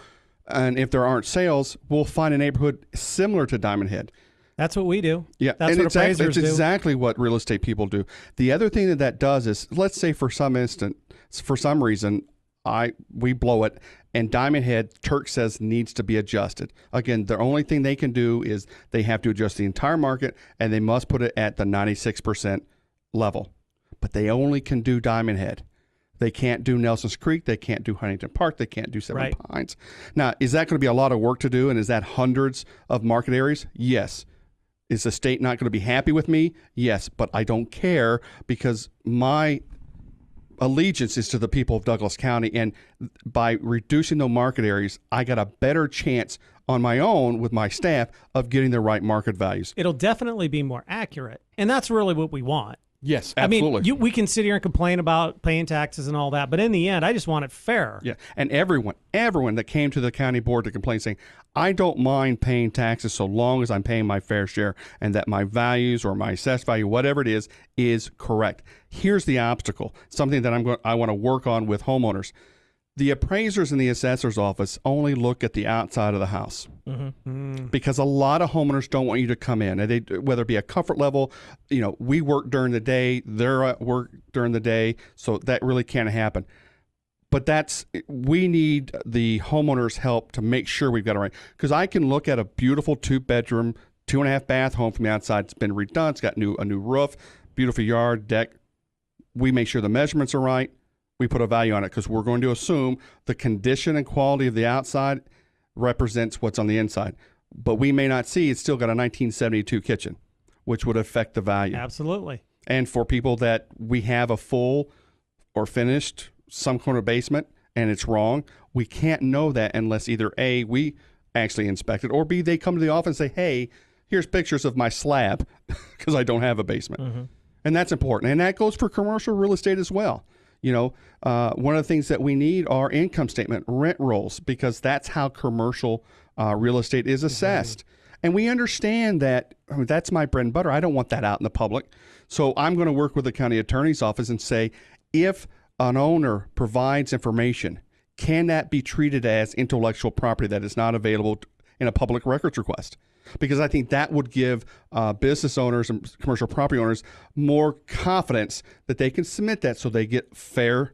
And if there aren't sales, we'll find a neighborhood similar to Diamond Head. That's what we do. Yeah, that's and what appraisers do. It's exactly what real estate people do. The other thing that does is, let's say for some reason, we blow it, and Diamond Head, Turk says, needs to be adjusted. Again, the only thing they can do is they have to adjust the entire market, and they must put it at the 96% level. But they only can do Diamond Head. They can't do Nelson's Creek. They can't do Huntington Park. They can't do Seven Pines. Now, is that going to be a lot of work to do, and is that hundreds of market areas? Yes. Is the state not going to be happy with me? Yes, but I don't care because my allegiance is to the people of Douglas County, and by reducing those market areas, I got a better chance on my own with my staff of getting the right market values. It'll definitely be more accurate, and that's really what we want. Yes, absolutely. I mean, we can sit here and complain about paying taxes and all that, but in the end, I just want it fair. Yeah, and everyone that came to the county board to complain saying, I don't mind paying taxes so long as I'm paying my fair share and that my values or my assessed value, whatever it is correct. Here's the obstacle, something that I want to work on with homeowners. The appraisers in the assessor's office only look at the outside of the house because a lot of homeowners don't want you to come in, and whether it be a comfort level, we work during the day, they're at work during the day, so that really can't happen. But we need the homeowner's help to make sure we've got it right. Because I can look at a beautiful 2-bedroom, 2.5 bath home from the outside. It's been redone. It's got a new roof, beautiful yard, deck. We make sure the measurements are right. We put a value on it because we're going to assume the condition and quality of the outside represents what's on the inside. But we may not see it's still got a 1972 kitchen, which would affect the value. Absolutely. And for people that we have a full or finished some corner basement and it's wrong, we can't know that unless either A, we actually inspect it, or B, they come to the office and say, hey, here's pictures of my slab because I don't have a basement. And that's important. And that goes for commercial real estate as well. One of the things that we need are income statement rent rolls because that's how commercial real estate is assessed. And we understand that that's my bread and butter. I don't want that out in the public. So I'm going to work with the county attorney's office and say, if an owner provides information, can that be treated as intellectual property that is not available in a public records request? Because I think that would give business owners and commercial property owners more confidence that they can submit that so they get fair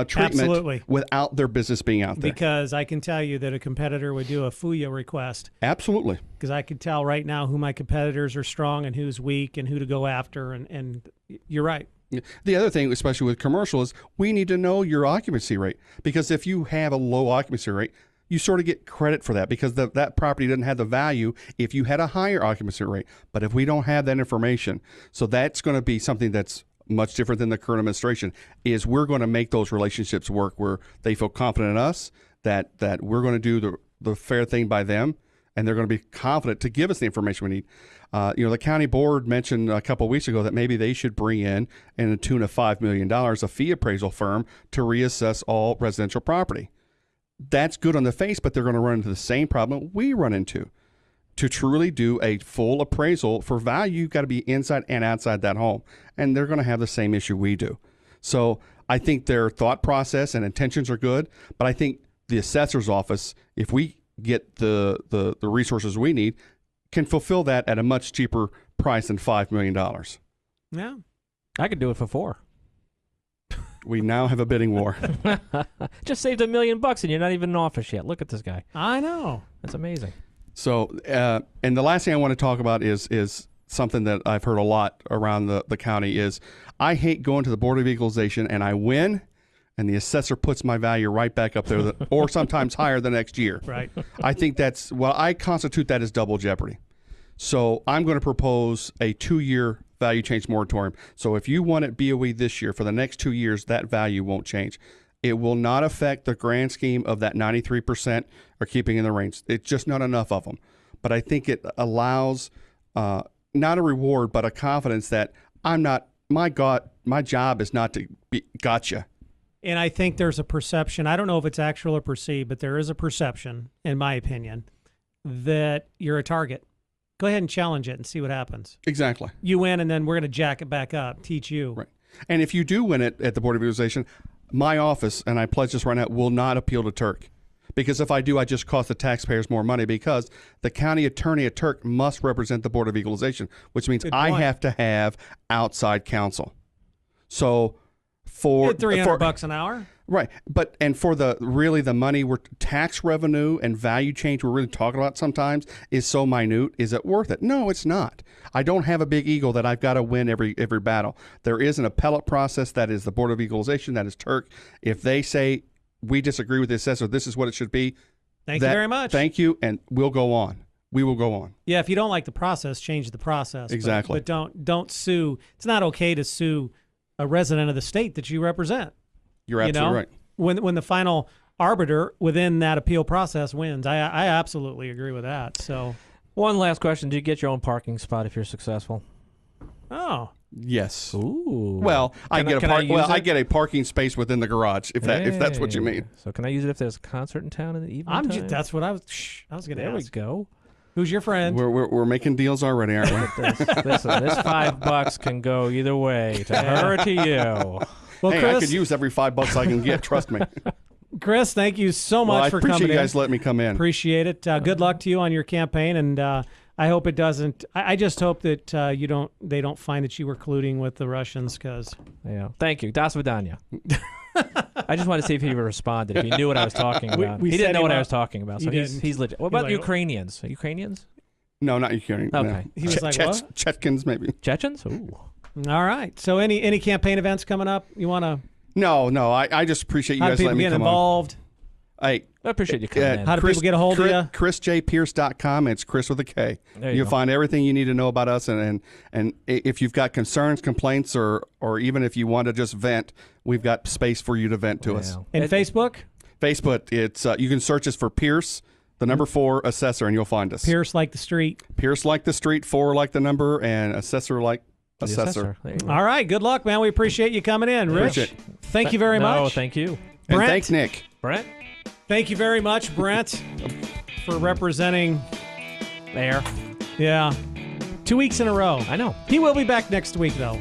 treatment without their business being out there. Because I can tell you that a competitor would do a FOIA request. Absolutely. Because I can tell right now who my competitors are strong and who's weak and who to go after. And you're right. The other thing, especially with commercial, is we need to know your occupancy rate. Because if you have a low occupancy rate, you sort of get credit for that because that property doesn't have the value if you had a higher occupancy rate. But if we don't have that information, so that's going to be something that's much different than the current administration, is we're going to make those relationships work where they feel confident in us that we're going to do the fair thing by them, and they're going to be confident to give us the information we need. The county board mentioned a couple of weeks ago that maybe they should bring in the tune of $5 million, a fee appraisal firm to reassess all residential property. That's good on the face, but they're going to run into the same problem we run into. To truly do a full appraisal for value, you've got to be inside and outside that home, and they're going to have the same issue we do. So I think their thought process and intentions are good, but I think the assessor's office, if we get the resources we need, can fulfill that at a much cheaper price than $5 million. Yeah. I could do it for $4 million. We now have a bidding war. Just saved $1 million and you're not even in office yet. Look at this guy. I know. That's amazing. So, and the last thing I want to talk about is something that I've heard a lot around the county is I hate going to the Board of Equalization and I win, and the assessor puts my value right back up there, or sometimes higher the next year. Right. I think I constitute that as double jeopardy. So I'm going to propose a 2-year value change moratorium. So if you want it BOE this year, for the next 2 years, that value won't change. It will not affect the grand scheme of that 93% are keeping in the range. It's just not enough of them. But I think it allows not a reward, but a confidence that my job is not to be gotcha. And I think there's a perception, I don't know if it's actual or perceived, but there is a perception, in my opinion, that you're a target. Go ahead and challenge it and see what happens. Exactly. You win, and then we're going to jack it back up, teach you. Right. And if you do win it at the Board of Equalization, my office, and I pledge this right now, will not appeal to Turk. Because if I do, I just cost the taxpayers more money because the county attorney at Turk must represent the Board of Equalization, which means I have to have outside counsel. So for $300 an hour. Right. And for the money tax revenue and value change we're really talking about sometimes is so minute. Is it worth it? No, it's not. I don't have a big ego that I've got to win every battle. There is an appellate process that is the Board of Equalization, that is Turk. If they say we disagree with the assessor, this is what it should be. Thank you very much. Thank you, and we'll go on. We will go on. Yeah, if you don't like the process, change the process. Exactly. But don't sue. It's not okay to sue a resident of the state that you represent. You're absolutely right. When the final arbiter within that appeal process wins, I absolutely agree with that. So, one last question: do you get your own parking spot if you're successful? Oh, yes. Ooh. Well, I get a parking space within the garage if that's what you mean. So can I use it if there's a concert in town in the evening? That's what I was going to ask. There we go. Who's your friend? We're making deals already, aren't we? Listen, this $5 can go either way, to her or to you. Well, hey, Chris, I could use every $5 I can get. Trust me. Chris, thank you so much for coming in. I appreciate you guys letting me come in. Appreciate it. Good luck to you on your campaign, and I hope it doesn't. I just hope that they don't find that you were colluding with the Russians, because. Yeah. Thank you. Das Vidanya. I just wanted to see if he responded, if he knew what I was talking about. He didn't know what I was talking about, so he's legit. What about Ukrainians? Are Ukrainians? No, not Ukrainians. Okay. No. He was like, what? Chechens, maybe. Chechens? Ooh. All right. So any campaign events coming up you want to? No. I just appreciate you guys letting me come involved. I appreciate you coming in. How do people get a hold of you? ChrisJPierce.com. It's Chris with a K. You'll find everything you need to know about us, and if you've got concerns, complaints, or even if you want to just vent, we've got space for you to vent to us. And Facebook? Facebook, it's you can search us for Pierce, the number 4 assessor, and you'll find us. Pierce like the street. Pierce like the street, 4 like the number, and assessor like assessor. All right. Good luck, man. We appreciate you coming in, Rich. Thank you very much. No, thank you. And Brent, thanks, Nick. Brent. Thank you very much, Brent, for representing there. Yeah. 2 weeks in a row. I know. He will be back next week, though.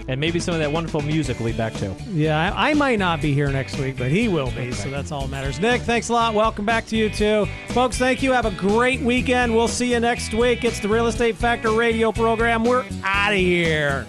And maybe some of that wonderful music will be back, too. Yeah, I might not be here next week, but he will be, so that's all that matters. Nick, thanks a lot. Welcome back to you, too. Folks, thank you. Have a great weekend. We'll see you next week. It's the Real Estate Factor radio program. We're out of here.